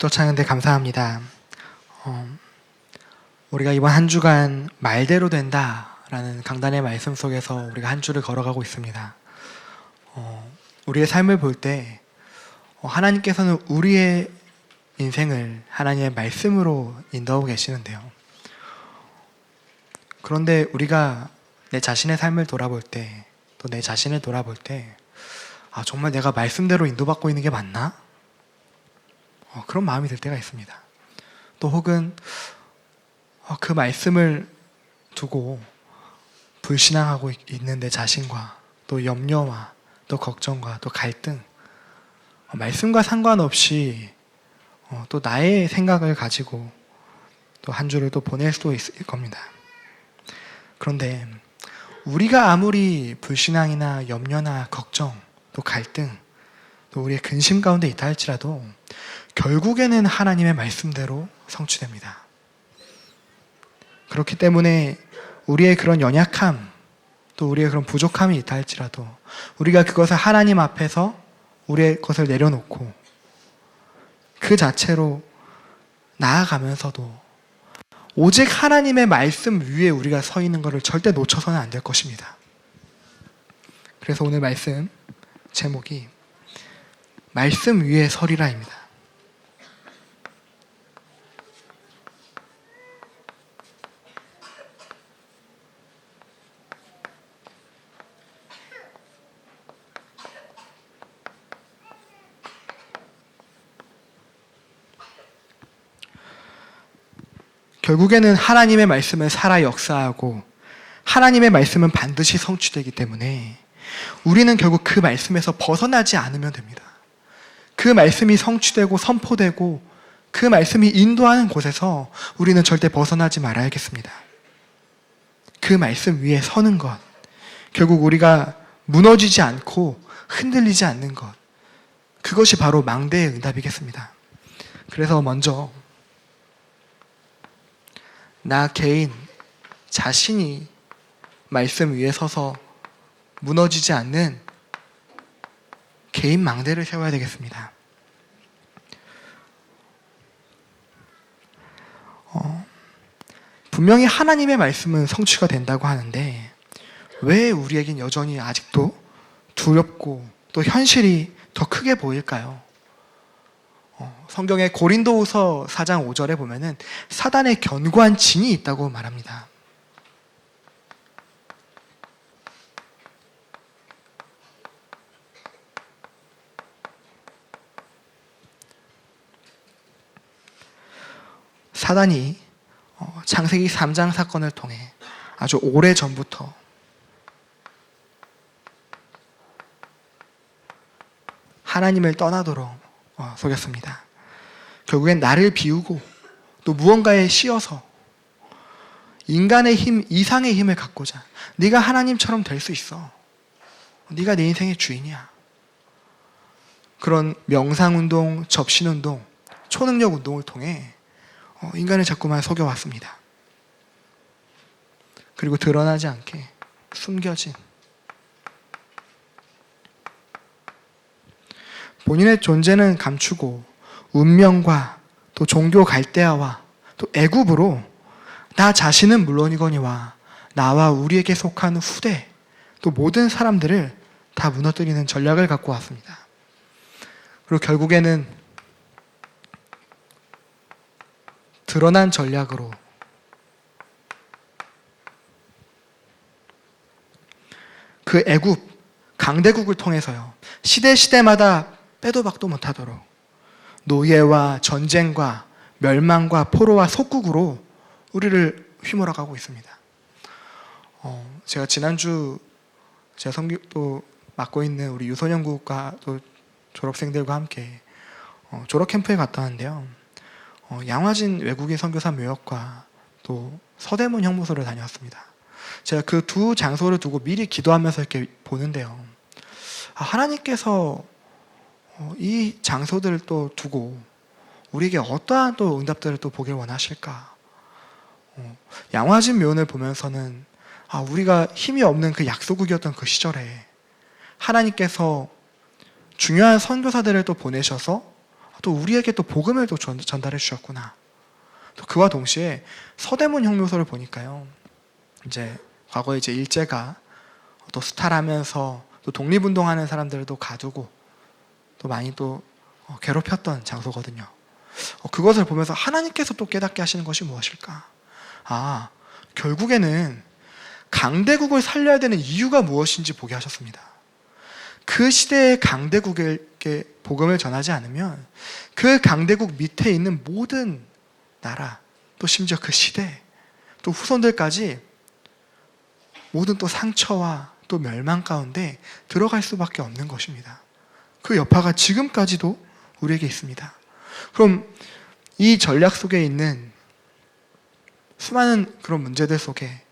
기도 찬양대 감사합니다. 우리가 이번 한 주간 말대로 된다라는 강단의 말씀 속에서 우리가 한 주를 걸어가고 있습니다. 우리의 삶을 볼 때 하나님께서는 우리의 인생을 하나님의 말씀으로 인도하고 계시는데요. 그런데 우리가 내 자신의 삶을 돌아볼 때, 또 내 자신을 돌아볼 때, 정말 내가 말씀대로 인도받고 있는 게 맞나? 그런 마음이 들 때가 있습니다. 또 혹은 그 말씀을 두고 불신앙하고 있는 내 자신과 또 염려와 또 걱정과 또 갈등, 말씀과 상관없이 또 나의 생각을 가지고 또 한 주를 또 보낼 수도 있을 겁니다. 그런데 우리가 아무리 불신앙이나 염려나 걱정, 또 갈등, 또 우리의 근심 가운데 있다 할지라도 결국에는 하나님의 말씀대로 성취됩니다. 그렇기 때문에 우리의 그런 연약함, 또 우리의 그런 부족함이 있다 할지라도 우리가 그것을 하나님 앞에서 우리의 것을 내려놓고 그 자체로 나아가면서도 오직 하나님의 말씀 위에 우리가 서 있는 것을 절대 놓쳐서는 안 될 것입니다. 그래서 오늘 말씀 제목이 말씀 위에 서리라입니다. 결국에는 하나님의 말씀은 살아 역사하고 하나님의 말씀은 반드시 성취되기 때문에 우리는 결국 그 말씀에서 벗어나지 않으면 됩니다. 그 말씀이 성취되고 선포되고 그 말씀이 인도하는 곳에서 우리는 절대 벗어나지 말아야겠습니다. 그 말씀 위에 서는 것, 결국 우리가 무너지지 않고 흔들리지 않는 것, 그것이 바로 망대의 응답이겠습니다. 그래서 먼저 나 개인 자신이 말씀 위에 서서 무너지지 않는 개인 망대를 세워야 되겠습니다. 분명히 하나님의 말씀은 성취가 된다고 하는데 왜 우리에겐 여전히 아직도 두렵고 또 현실이 더 크게 보일까요? 성경의 고린도후서 4장 5절에 보면은 사단의 견고한 진이 있다고 말합니다. 사단이 창세기 3장 사건을 통해 아주 오래 전부터 하나님을 떠나도록 속였습니다. 결국엔 나를 비우고 또 무언가에 씌어서 인간의 힘 이상의 힘을 갖고자 네가 하나님처럼 될 수 있어. 네가 내 인생의 주인이야. 그런 명상운동, 접신운동, 초능력 운동을 통해 인간을 자꾸만 속여왔습니다. 그리고 드러나지 않게 숨겨진 본인의 존재는 감추고 운명과 또 종교 갈대아와 또 애굽으로 나 자신은 물론이거니와 나와 우리에게 속한 후대 또 모든 사람들을 다 무너뜨리는 전략을 갖고 왔습니다. 그리고 결국에는 드러난 전략으로 그 애굽 강대국을 통해서요 시대마다 빼도 박도 못하도록 노예와 전쟁과 멸망과 포로와 속국으로 우리를 휘몰아가고 있습니다. 제가 지난주 제가 선교도 맡고 있는 우리 유소년국과 또 졸업생들과 함께 졸업 캠프에 갔다 왔는데요. 양화진 외국인 선교사 묘역과 또 서대문 형무소를 다녀왔습니다. 제가 그 두 장소를 두고 미리 기도하면서 이렇게 보는데요. 하나님께서 이 장소들을 또 두고 우리에게 어떠한 또 응답들을 또 보길 원하실까? 양화진 묘원을 보면서는 우리가 힘이 없는 그 약소국이었던 그 시절에 하나님께서 중요한 선교사들을 또 보내셔서 또 우리에게 또 복음을 또 전달해 주셨구나. 또 그와 동시에 서대문 혁명소를 보니까요, 이제 과거에 이제 일제가 또 수탈하면서 또 독립운동하는 사람들도 가두고 또 많이 또 괴롭혔던 장소거든요. 그것을 보면서 하나님께서 또 깨닫게 하시는 것이 무엇일까? 결국에는 강대국을 살려야 되는 이유가 무엇인지 보게 하셨습니다. 그 시대의 강대국에게 복음을 전하지 않으면 그 강대국 밑에 있는 모든 나라, 또 심지어 그 시대, 또 후손들까지 모든 또 상처와 또 멸망 가운데 들어갈 수밖에 없는 것입니다. 그 여파가 지금까지도 우리에게 있습니다. 그럼 이 전략 속에 있는 수많은 그런 문제들 속에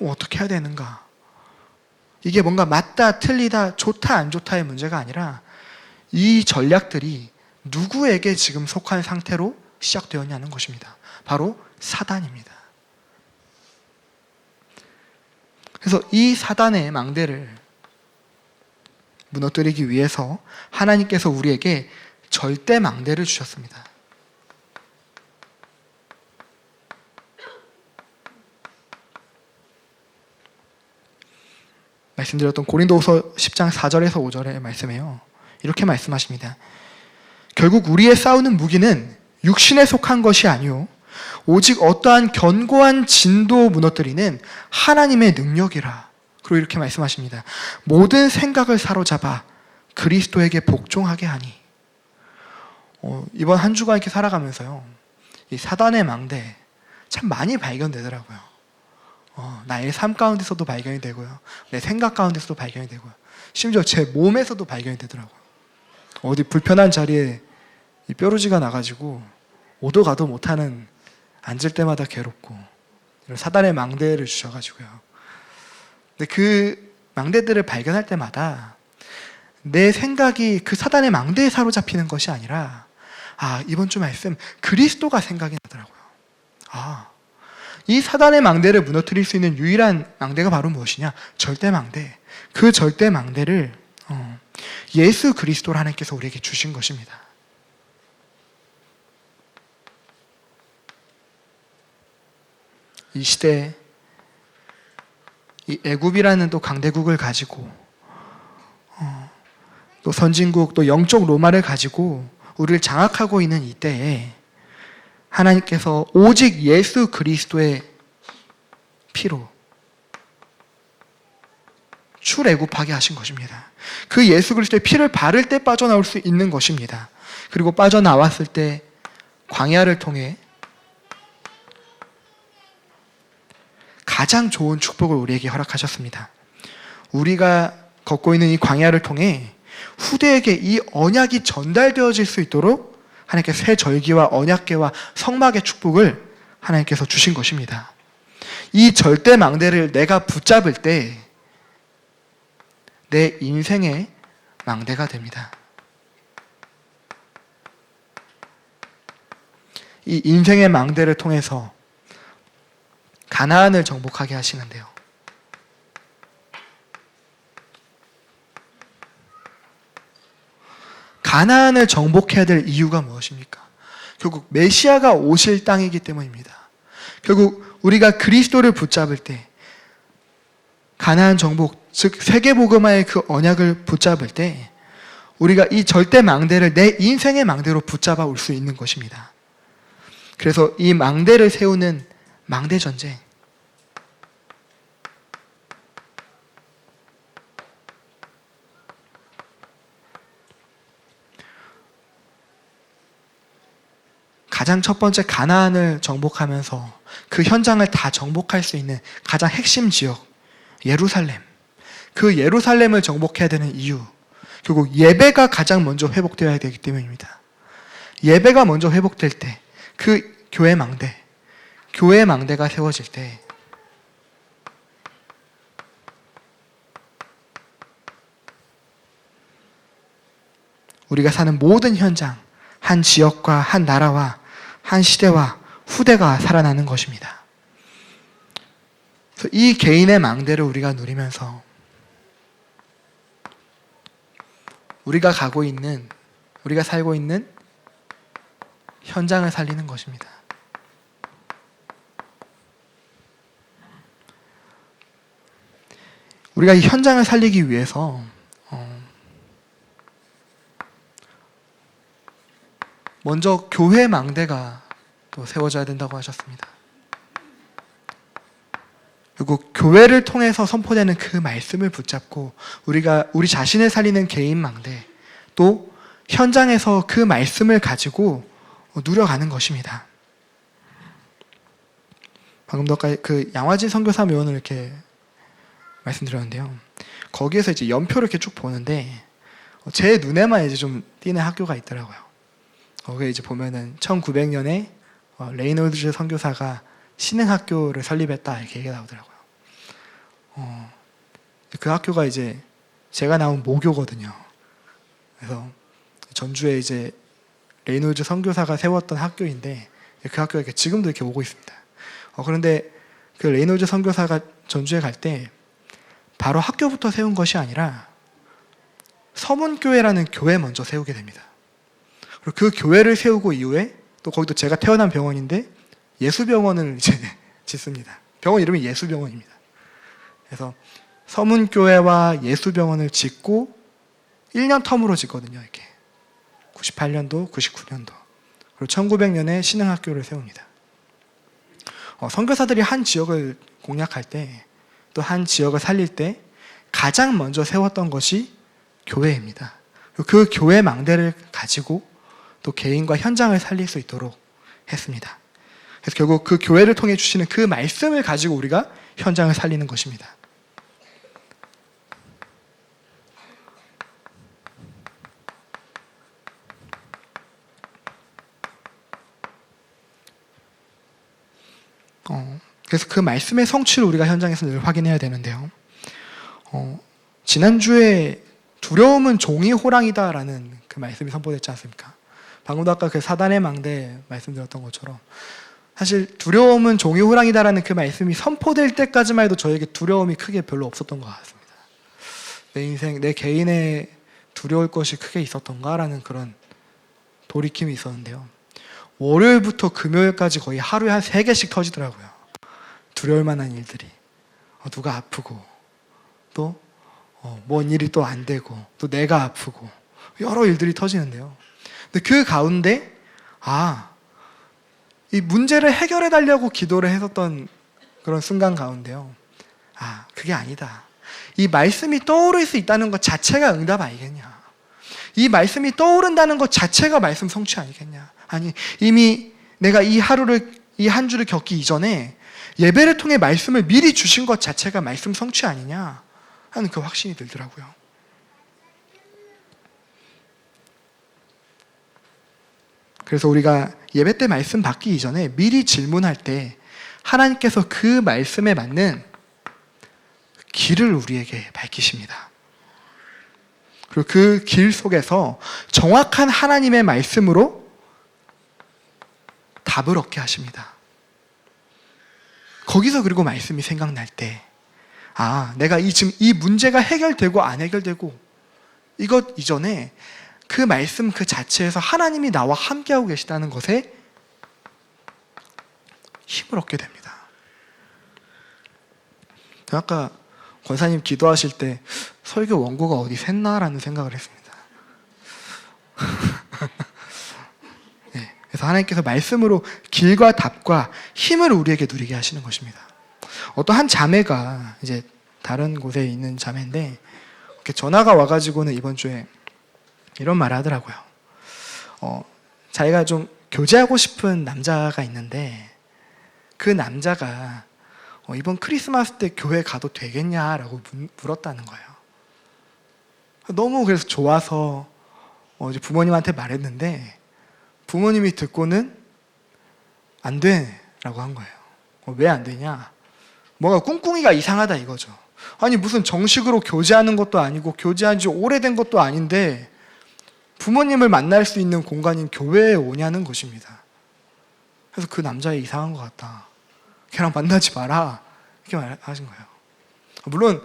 어떻게 해야 되는가? 이게 뭔가 맞다, 틀리다, 좋다, 안 좋다의 문제가 아니라 이 전략들이 누구에게 지금 속한 상태로 시작되었냐는 것입니다. 바로 사단입니다. 그래서 이 사단의 망대를 무너뜨리기 위해서 하나님께서 우리에게 절대 망대를 주셨습니다. 말씀드렸던 고린도후서 10장 4절에서 5절의 말씀이에요. 이렇게 말씀하십니다. 결국 우리의 싸우는 무기는 육신에 속한 것이 아니요 오직 어떠한 견고한 진도 무너뜨리는 하나님의 능력이라. 그리고 이렇게 말씀하십니다. 모든 생각을 사로잡아 그리스도에게 복종하게 하니. 이번 한 주간 이렇게 살아가면서요, 이 사단의 망대 참 많이 발견되더라고요. 나의 삶 가운데서도 발견이 되고요, 내 생각 가운데서도 발견이 되고요, 심지어 제 몸에서도 발견이 되더라고요. 어디 불편한 자리에 이 뾰루지가 나가지고 오도 가도 못하는, 앉을 때마다 괴롭고, 이런 사단의 망대를 주셔가지고요. 근데 그 망대들을 발견할 때마다 내 생각이 그 사단의 망대에 사로잡히는 것이 아니라, 이번 주 말씀 그리스도가 생각이 나더라고요. 이 사단의 망대를 무너뜨릴 수 있는 유일한 망대가 바로 무엇이냐? 절대 망대. 그 절대 망대를 예수 그리스도를 하나님께서 우리에게 주신 것입니다. 이 시대에 이 애굽이라는 또 강대국을 가지고 또 선진국, 또 영적 로마를 가지고 우리를 장악하고 있는 이때에 하나님께서 오직 예수 그리스도의 피로 출애굽하게 하신 것입니다. 그 예수 그리스도의 피를 바를 때 빠져나올 수 있는 것입니다. 그리고 빠져나왔을 때 광야를 통해 가장 좋은 축복을 우리에게 허락하셨습니다. 우리가 걷고 있는 이 광야를 통해 후대에게 이 언약이 전달되어질 수 있도록 하나님께서 새 절기와 언약궤와 성막의 축복을 하나님께서 주신 것입니다. 이 절대 망대를 내가 붙잡을 때 내 인생의 망대가 됩니다. 이 인생의 망대를 통해서 가나안을 정복하게 하시는데요, 가나안을 정복해야 될 이유가 무엇입니까? 결국 메시아가 오실 땅이기 때문입니다. 결국 우리가 그리스도를 붙잡을 때, 가나안 정복, 즉 세계복음화의 그 언약을 붙잡을 때 우리가 이 절대 망대를 내 인생의 망대로 붙잡아 올 수 있는 것입니다. 그래서 이 망대를 세우는 망대 전쟁, 가장 첫 번째 가나안을 정복하면서 그 현장을 다 정복할 수 있는 가장 핵심 지역 예루살렘, 그 예루살렘을 정복해야 되는 이유, 결국 예배가 가장 먼저 회복되어야 되기 때문입니다. 예배가 먼저 회복될 때 그 교회 교회의 망대가 세워질 때 우리가 사는 모든 현장, 한 지역과 한 나라와 한 시대와 후대가 살아나는 것입니다. 그래서 이 개인의 망대를 우리가 누리면서 우리가 살고 있는 현장을 살리는 것입니다. 우리가 이 현장을 살리기 위해서 먼저 교회 망대가 또 세워져야 된다고 하셨습니다. 그리고 교회를 통해서 선포되는 그 말씀을 붙잡고 우리 자신을 살리는 개인 망대, 또 현장에서 그 말씀을 가지고 누려가는 것입니다. 방금도 아까 그 양화진 선교사 묘언을 이렇게 말씀드렸는데요. 거기에서 이제 연표를 이렇게 쭉 보는데 제 눈에만 이제 좀 띄는 학교가 있더라고요. 거기에 이제 보면은 1900년에 레이놀드 선교사가 신흥학교를 설립했다 이렇게 얘기가 나오더라고요. 그 학교가 이제 제가 나온 모교거든요. 그래서 전주에 이제 레이놀드 선교사가 세웠던 학교인데 그 학교가 이렇게 지금도 이렇게 오고 있습니다. 그런데 그 레이놀드 선교사가 전주에 갈 때 바로 학교부터 세운 것이 아니라 서문교회라는 교회 먼저 세우게 됩니다. 그리고 그 교회를 세우고 이후에 또 거기도 제가 태어난 병원인데 예수병원을 이제 짓습니다. 병원 이름이 예수병원입니다. 그래서 서문교회와 예수병원을 짓고 1년 텀으로 짓거든요. 이렇게 98년도, 99년도. 그리고 1900년에 신흥학교를 세웁니다. 선교사들이 한 지역을 공략할 때, 또 한 지역을 살릴 때 가장 먼저 세웠던 것이 교회입니다. 그 교회 망대를 가지고 또 개인과 현장을 살릴 수 있도록 했습니다. 그래서 결국 그 교회를 통해 주시는 그 말씀을 가지고 우리가 현장을 살리는 것입니다. 그래서 그 말씀의 성취를 우리가 현장에서 늘 확인해야 되는데요. 지난주에 두려움은 종이 호랑이다라는 그 말씀이 선포됐지 않습니까? 방금도 아까 그 사단의 망대 말씀드렸던 것처럼 사실 두려움은 종이 호랑이다라는 그 말씀이 선포될 때까지만 해도 저에게 두려움이 크게 별로 없었던 것 같습니다. 내 인생, 내 개인에 두려울 것이 크게 있었던가라는 그런 돌이킴이 있었는데요. 월요일부터 금요일까지 거의 하루에 한 3개씩 터지더라고요. 두려울 만한 일들이. 누가 아프고, 또 뭔 일이 또 안 되고, 또 내가 아프고, 여러 일들이 터지는데요. 근데 그 가운데 이 문제를 해결해 달라고 기도를 했었던 그런 순간 가운데요. 그게 아니다. 이 말씀이 떠오를 수 있다는 것 자체가 응답 아니겠냐. 이 말씀이 떠오른다는 것 자체가 말씀 성취 아니겠냐. 아니, 이미 내가 이 한 주를 겪기 이전에 예배를 통해 말씀을 미리 주신 것 자체가 말씀 성취 아니냐 하는 그 확신이 들더라고요. 그래서 우리가 예배 때 말씀 받기 이전에 미리 질문할 때 하나님께서 그 말씀에 맞는 길을 우리에게 밝히십니다. 그리고 그 길 속에서 정확한 하나님의 말씀으로 답을 얻게 하십니다. 거기서 그리고 말씀이 생각날 때 내가 지금 이 문제가 해결되고 안 해결되고 이것 이전에 그 말씀 그 자체에서 하나님이 나와 함께하고 계시다는 것에 힘을 얻게 됩니다. 아까 권사님 기도하실 때 설교 원고가 어디 샜나라는 생각을 했습니다. 네, 그래서 하나님께서 말씀으로 길과 답과 힘을 우리에게 누리게 하시는 것입니다. 어떤 한 자매가 이제 다른 곳에 있는 자매인데 이렇게 전화가 와가지고는 이번 주에 이런 말을 하더라고요. 자기가 좀 교제하고 싶은 남자가 있는데 그 남자가 이번 크리스마스 때 교회 가도 되겠냐라고 물었다는 거예요. 너무 그래서 좋아서 이제 부모님한테 말했는데 부모님이 듣고는 안 돼라고 한 거예요. 왜 안 되냐? 뭔가 꿍꿍이가 이상하다 이거죠. 아니 무슨 정식으로 교제하는 것도 아니고 교제한 지 오래된 것도 아닌데 부모님을 만날 수 있는 공간인 교회에 오냐는 것입니다. 그래서 그 남자애 이상한 것 같다. 걔랑 만나지 마라. 이렇게 말하신 거예요. 물론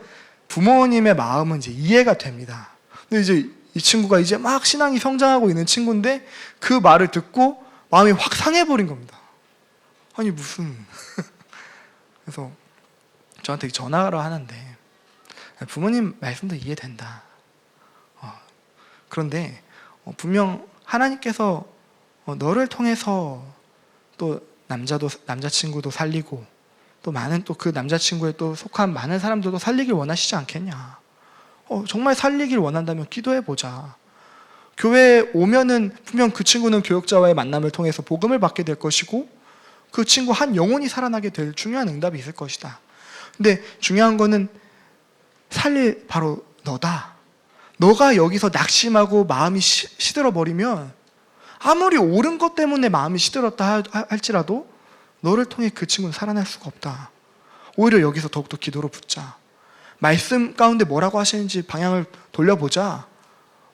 부모님의 마음은 이제 이해가 됩니다. 근데 이제 이 친구가 이제 막 신앙이 성장하고 있는 친구인데 그 말을 듣고 마음이 확 상해버린 겁니다. 아니 무슨 그래서 저한테 전화를 하는데 부모님 말씀도 이해된다. 그런데 분명 하나님께서 너를 통해서 또 남자친구도 살리고 또 많은 또 그 남자친구에 또 속한 많은 사람들도 살리길 원하시지 않겠냐. 정말 살리길 원한다면 기도해보자. 교회에 오면은 분명 그 친구는 교역자와의 만남을 통해서 복음을 받게 될 것이고 그 친구 한 영혼이 살아나게 될 중요한 응답이 있을 것이다. 근데 중요한 거는 살릴 바로 너다. 너가 여기서 낙심하고 마음이 시들어버리면 아무리 옳은 것 때문에 마음이 시들었다 할지라도 너를 통해 그 친구는 살아날 수가 없다. 오히려 여기서 더욱더 기도로 붙자. 말씀 가운데 뭐라고 하시는지 방향을 돌려보자.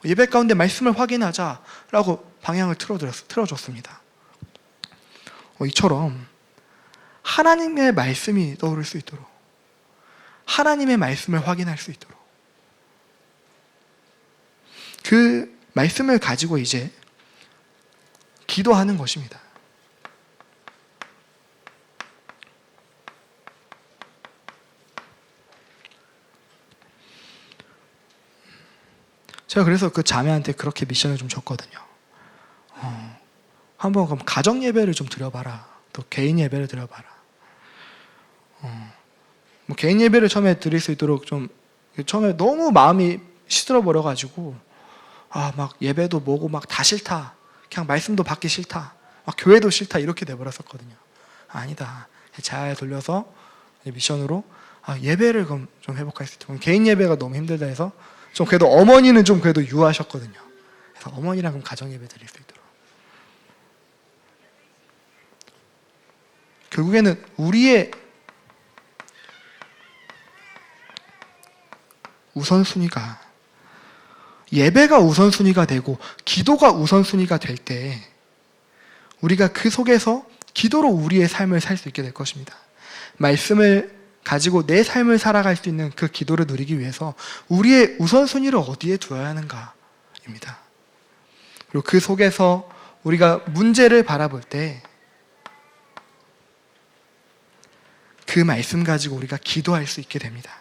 예배 가운데 말씀을 확인하자라고 방향을 틀어줬습니다. 이처럼 하나님의 말씀이 떠오를 수 있도록, 하나님의 말씀을 확인할 수 있도록, 그 말씀을 가지고 이제 기도하는 것입니다. 제가 그래서 그 자매한테 그렇게 미션을 좀 줬거든요. 한번 그럼 가정 예배를 좀 드려봐라. 또 개인 예배를 드려봐라. 뭐 개인 예배를 처음에 드릴 수 있도록 좀 처음에 너무 마음이 시들어 버려가지고 막 예배도 뭐고 막 다 싫다. 그냥 말씀도 받기 싫다. 막 교회도 싫다 이렇게 돼버렸었거든요. 아니다. 잘 돌려서 미션으로 예배를 그럼 좀 회복할 수 있도록. 개인 예배가 너무 힘들다 해서 좀 그래도 어머니는 좀 그래도 유하셨거든요. 그래서 어머니랑 그럼 가정 예배 드릴 수 있도록. 결국에는 우리의 우선순위가 예배가 우선순위가 되고 기도가 우선순위가 될 때 우리가 그 속에서 기도로 우리의 삶을 살 수 있게 될 것입니다. 말씀을 가지고 내 삶을 살아갈 수 있는 그 기도를 누리기 위해서 우리의 우선순위를 어디에 두어야 하는가입니다. 그리고 그 속에서 우리가 문제를 바라볼 때 그 말씀 가지고 우리가 기도할 수 있게 됩니다.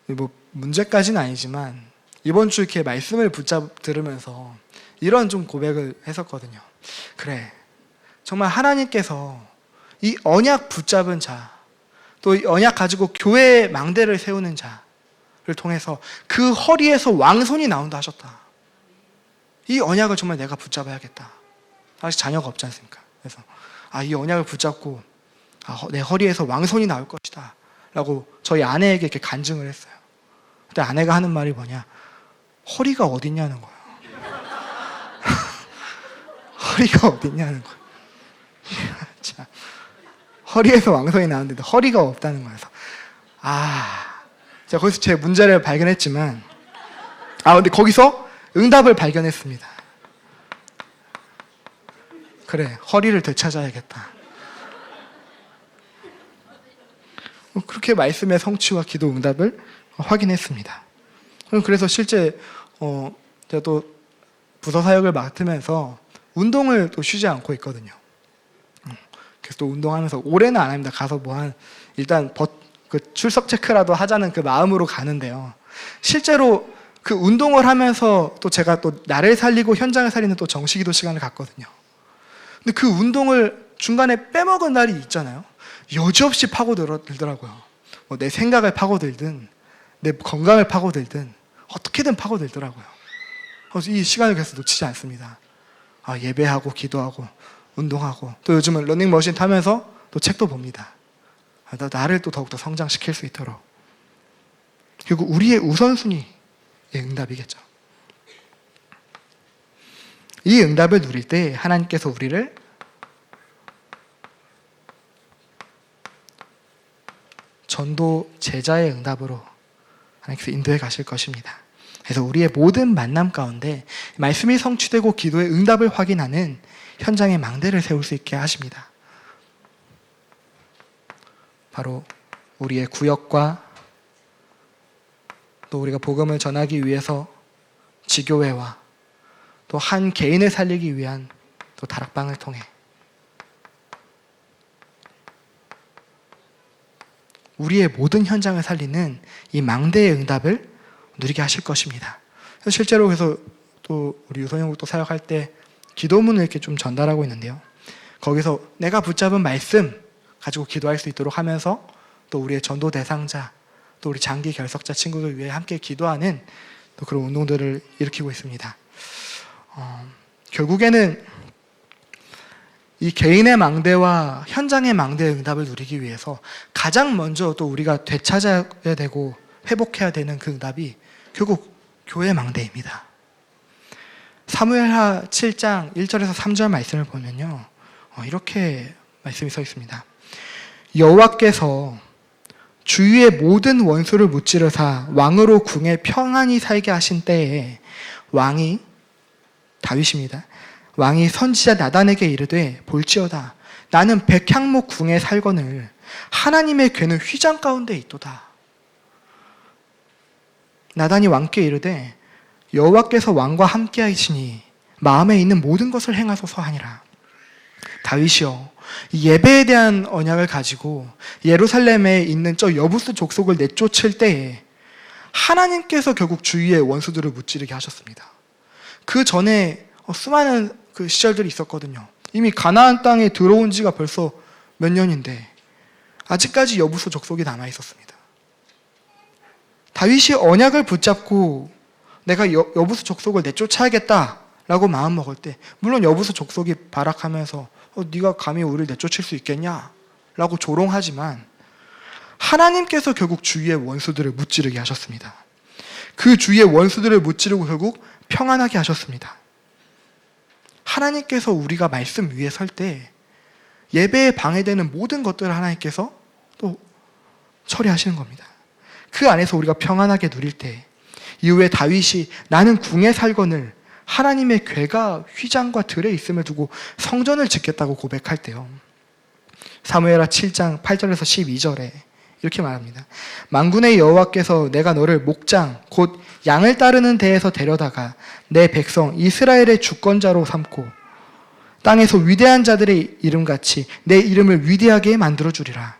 뭐 문제까지는 아니지만 이번 주 이렇게 말씀을 들으면서 이런 좀 고백을 했었거든요. 그래, 정말 하나님께서 이 언약 붙잡은 자, 또 이 언약 가지고 교회의 망대를 세우는 자를 통해서 그 허리에서 왕손이 나온다 하셨다. 이 언약을 정말 내가 붙잡아야겠다. 아직 자녀가 없지 않습니까? 그래서 이 언약을 붙잡고 내 허리에서 왕손이 나올 것이다 라고 저희 아내에게 이렇게 간증을 했어요. 근데 아내가 하는 말이 뭐냐, 허리가 어딨냐는 거예요. 허리가 어딨냐는 거예요. 자, 허리에서 왕손이 나왔는데 허리가 없다는 거여서 제가 거기서 제 문제를 발견했지만 근데 거기서 응답을 발견했습니다. 그래, 허리를 되찾아야겠다. 그렇게 말씀의 성취와 기도 응답을 확인했습니다. 그래서 실제 제가 또 부서 사역을 맡으면서 운동을 또 쉬지 않고 있거든요. 그래서 또 운동하면서 올해는 안 합니다. 가서 일단 그 출석 체크라도 하자는 그 마음으로 가는데요. 실제로 그 운동을 하면서 또 제가 또 나를 살리고 현장을 살리는 또 정시기도 시간을 갖거든요. 근데 그 운동을 중간에 빼먹은 날이 있잖아요. 여지없이 파고들더라고요. 뭐 내 생각을 파고들든 내 건강을 파고들든 어떻게든 파고들더라고요. 그래서 이 시간을 계속 놓치지 않습니다. 예배하고 기도하고 운동하고 또 요즘은 러닝머신 타면서 또 책도 봅니다. 나를 또 더욱더 성장시킬 수 있도록. 그리고 우리의 우선순위의 응답이겠죠. 이 응답을 누릴 때 하나님께서 우리를 전도 제자의 응답으로 하나님께서 인도해 가실 것입니다. 그래서 우리의 모든 만남 가운데 말씀이 성취되고 기도의 응답을 확인하는 현장의 망대를 세울 수 있게 하십니다. 바로 우리의 구역과 또 우리가 복음을 전하기 위해서 지교회와 또 한 개인을 살리기 위한 또 다락방을 통해 우리의 모든 현장을 살리는 이 망대의 응답을 누리게 하실 것입니다. 실제로 그래서 또 우리 유선영국도 사역할 때 기도문을 이렇게 좀 전달하고 있는데요. 거기서 내가 붙잡은 말씀 가지고 기도할 수 있도록 하면서 또 우리의 전도 대상자, 또 우리 장기 결석자 친구들 위해 함께 기도하는 또 그런 운동들을 일으키고 있습니다. 결국에는 이 개인의 망대와 현장의 망대의 응답을 누리기 위해서 가장 먼저 또 우리가 되찾아야 되고 회복해야 되는 그 응답이 결국 교회 망대입니다. 사무엘하 7장 1절에서 3절 말씀을 보면요, 이렇게 말씀이 써 있습니다. 여호와께서 주위의 모든 원수를 무찌르사 왕으로 궁에 평안히 살게 하신 때에 왕이, 다윗입니다, 왕이 선지자 나단에게 이르되 볼지어다 나는 백향목 궁에 살거늘 하나님의 궤는 휘장 가운데 있도다. 나단이 왕께 이르되 여호와께서 왕과 함께하시니 마음에 있는 모든 것을 행하소서 하니라. 다윗이여, 예배에 대한 언약을 가지고 예루살렘에 있는 저 여부스 족속을 내쫓을 때에 하나님께서 결국 주위의 원수들을 무찌르게 하셨습니다. 그 전에 수많은 그 시절들이 있었거든요. 이미 가나안 땅에 들어온 지가 벌써 몇 년인데 아직까지 여부스 족속이 남아 있었습니다. 다윗이 언약을 붙잡고 내가 여부스 족속을 내쫓아야겠다라고 마음 먹을 때, 물론 여부스 족속이 발악하면서 네가 감히 우리를 내쫓을 수 있겠냐? 라고 조롱하지만 하나님께서 결국 주위의 원수들을 무찌르게 하셨습니다. 그 주위의 원수들을 무찌르고 결국 평안하게 하셨습니다. 하나님께서 우리가 말씀 위에 설 때 예배에 방해되는 모든 것들을 하나님께서 또 처리하시는 겁니다. 그 안에서 우리가 평안하게 누릴 때, 이후에 다윗이 나는 궁에 살거늘 하나님의 궤가 휘장과 들에 있음을 두고 성전을 짓겠다고 고백할 때요, 사무엘하 7장 8절에서 12절에 이렇게 말합니다. 만군의 여호와께서 내가 너를 목장 곧 양을 따르는 데에서 데려다가 내 백성 이스라엘의 주권자로 삼고 땅에서 위대한 자들의 이름같이 내 이름을 위대하게 만들어주리라.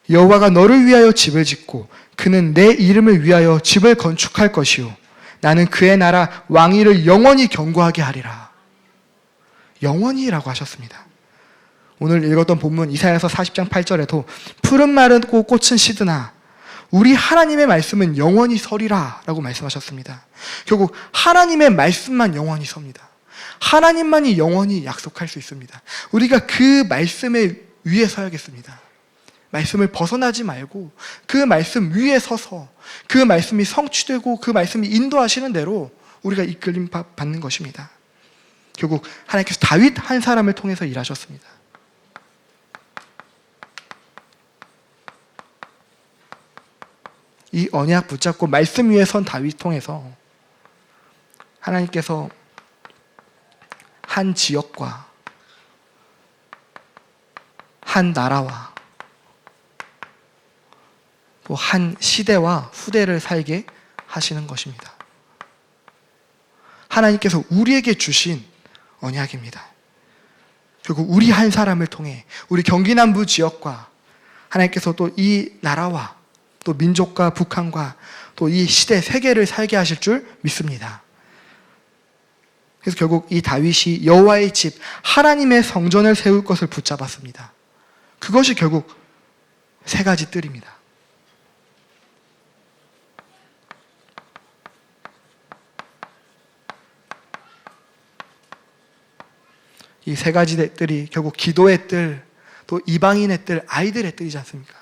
여호와가 너를 위하여 집을 짓고 그는 내 이름을 위하여 집을 건축할 것이요 나는 그의 나라 왕위를 영원히 견고하게 하리라. 영원히라고 하셨습니다. 오늘 읽었던 본문 이사야서 40장 8절에도 푸른 마르고 꽃은 시드나 우리 하나님의 말씀은 영원히 서리라 라고 말씀하셨습니다. 결국 하나님의 말씀만 영원히 섭니다. 하나님만이 영원히 약속할 수 있습니다. 우리가 그 말씀에 위에 서야겠습니다. 말씀을 벗어나지 말고 그 말씀 위에 서서 그 말씀이 성취되고 그 말씀이 인도하시는 대로 우리가 이끌림 받는 것입니다. 결국 하나님께서 다윗 한 사람을 통해서 일하셨습니다. 이 언약 붙잡고 말씀 위에 선 다윗 통해서 하나님께서 한 지역과 한 나라와 또 한 시대와 후대를 살게 하시는 것입니다. 하나님께서 우리에게 주신 언약입니다. 결국 우리 한 사람을 통해 우리 경기 남부 지역과 하나님께서 또 이 나라와 또 민족과 북한과 또 이 시대 세계를 살게 하실 줄 믿습니다. 그래서 결국 이 다윗이 여호와의 집 하나님의 성전을 세울 것을 붙잡았습니다. 그것이 결국 세 가지 뜰입니다. 이 세 가지 뜰이 결국 기도의 뜰, 또 이방인의 뜰, 아이들의 뜰이지 않습니까?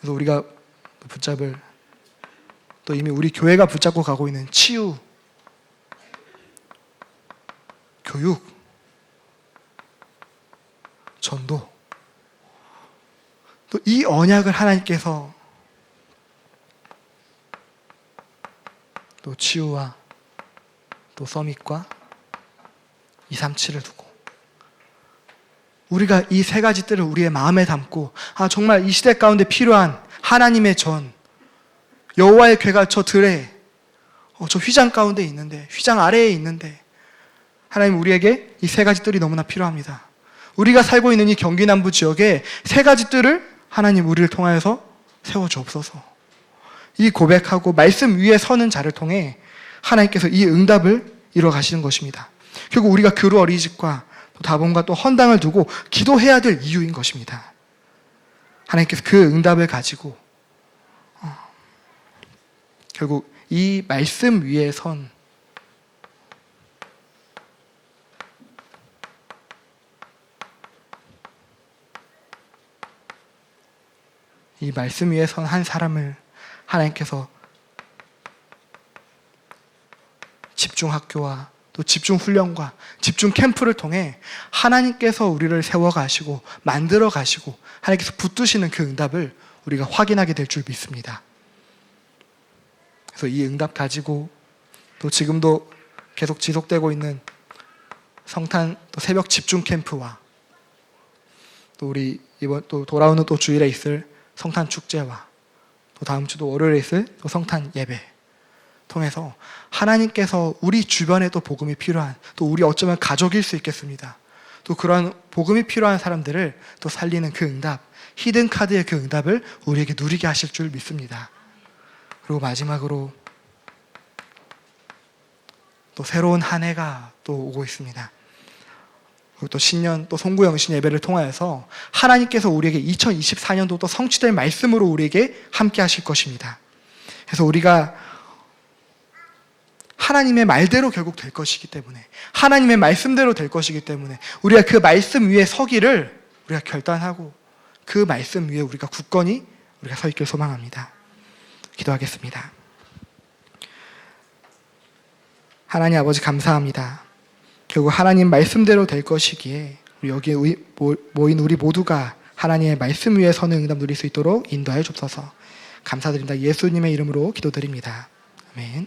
그래서 우리가 붙잡을, 또 이미 우리 교회가 붙잡고 가고 있는 치유, 교육, 전도, 또 이 언약을 하나님께서 또 치유와 또 서밋과 237을 두고 우리가 이 세 가지 뜰을 우리의 마음에 담고 정말 이 시대 가운데 필요한 하나님의 전, 여호와의 궤가 저 들에 저 휘장 가운데 있는데, 휘장 아래에 있는데, 하나님 우리에게 이 세 가지 뜰이 너무나 필요합니다. 우리가 살고 있는 이 경기 남부 지역에 세 가지 뜰을 하나님 우리를 통하여서 세워주옵소서. 이 고백하고 말씀 위에 서는 자를 통해 하나님께서 이 응답을 이루어 가시는 것입니다. 결국 우리가 그루 어린이집과 또 다봄과 또 헌당을 두고 기도해야 될 이유인 것입니다. 하나님께서 그 응답을 가지고 결국 이 말씀 위에 선 이 말씀 위에 선 한 사람을 하나님께서 집중학교와 또 집중훈련과 집중캠프를 통해 하나님께서 우리를 세워가시고 만들어 가시고 하나님께서 붙드시는 그 응답을 우리가 확인하게 될 줄 믿습니다. 그래서 이 응답 가지고 또 지금도 계속 지속되고 있는 성탄 또 새벽 집중캠프와 또 우리 이번 또 돌아오는 또 주일에 있을 성탄 축제와 또 다음 주도 월요일에 있을 또 성탄 예배 통해서 하나님께서 우리 주변에 또 복음이 필요한 또 우리 어쩌면 가족일 수 있겠습니다. 또 그런 복음이 필요한 사람들을 또 살리는 그 응답, 히든 카드의 그 응답을 우리에게 누리게 하실 줄 믿습니다. 그리고 마지막으로 또 새로운 한 해가 또 오고 있습니다. 그리고 또 신년 또 송구영신 예배를 통하여서 하나님께서 우리에게 2024년도 또 성취될 말씀으로 우리에게 함께 하실 것입니다. 그래서 우리가 하나님의 말대로 결국 될 것이기 때문에 하나님의 말씀대로 될 것이기 때문에 우리가 그 말씀 위에 서기를 우리가 결단하고 그 말씀 위에 우리가 굳건히 우리가 서 있길 소망합니다. 기도하겠습니다. 하나님 아버지 감사합니다. 결국 하나님 말씀대로 될 것이기에 우리 여기에 모인 우리 모두가 하나님의 말씀 위에 서는 응답 누릴 수 있도록 인도하여 주옵소서. 감사드립니다. 예수님의 이름으로 기도드립니다. 아멘.